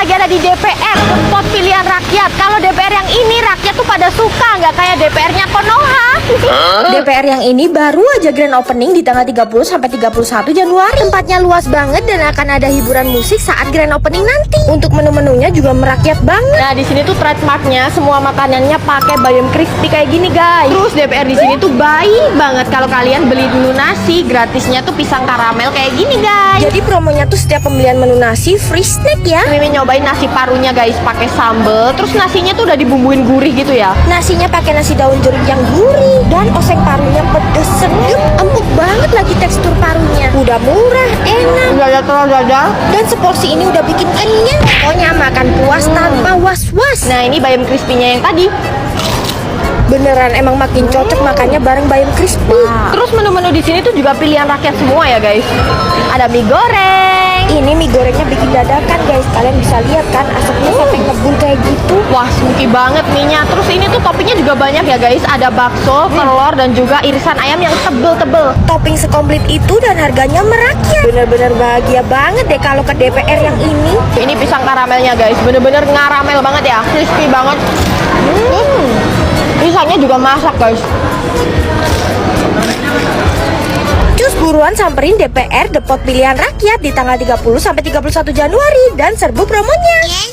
lagi ada di DPR, pot pilihan rakyat. Kalau DPR yang ini rakyat tuh pada suka, nggak kayak DPR-nya Konoha. DPR yang ini baru aja grand opening di tanggal 30 sampai 31 Januari. Tempatnya luas banget dan akan ada hiburan musik saat grand opening nanti. Untuk menu-menunya juga merakyat banget. Nah, di sini tuh trademarknya semua makanannya pakai bayam crispy kayak gini, guys. Terus DPR di sini tuh baik banget. Kalau kalian beli dulu nasi, gratisnya tuh pisang karamel kayak gini, guys. Jadi promonya tuh setiap pembelian menu nasi free snack ya. Mimin nyobain nasi parunya, guys, pakai sambel. Terus nasinya tuh udah dibumbuin gurih gitu ya. Nasinya pakai nasi daun jeruk yang gurih dan oseng parunya pedes sedap, empuk banget lagi tekstur parunya. Udah murah, enak, Udah ada telur dadar. dan seporsi ini udah bikin kenyang. Pokoknya makan puas tanpa was-was. Nah, ini bayam crispy-nya yang tadi. Beneran emang makin cocok makannya bareng bayam crispy. Terus menu-menu di sini tuh juga pilihan rakyat semua ya, guys. Ada mie goreng. Ini mie gorengnya bikin dadakan guys. Kalian bisa lihat kan asapnya sampai ngebul kayak gitu. Wah, smoky banget mie-nya. Terus ini tuh toppingnya juga banyak ya, guys. Ada bakso, telur, dan juga irisan ayam yang tebel-tebel. Topping sekomplit itu dan harganya merakyat. Bener-bener bahagia banget deh kalau ke DPR yang ini. Ini pisang karamelnya, guys. Bener-bener ngaramel banget ya. Crispy banget. Pisangnya juga masak, guys. Cus buruan samperin DPR Depot Pilihan Rakyat di tanggal 30 sampai 31 Januari dan serbu promonya.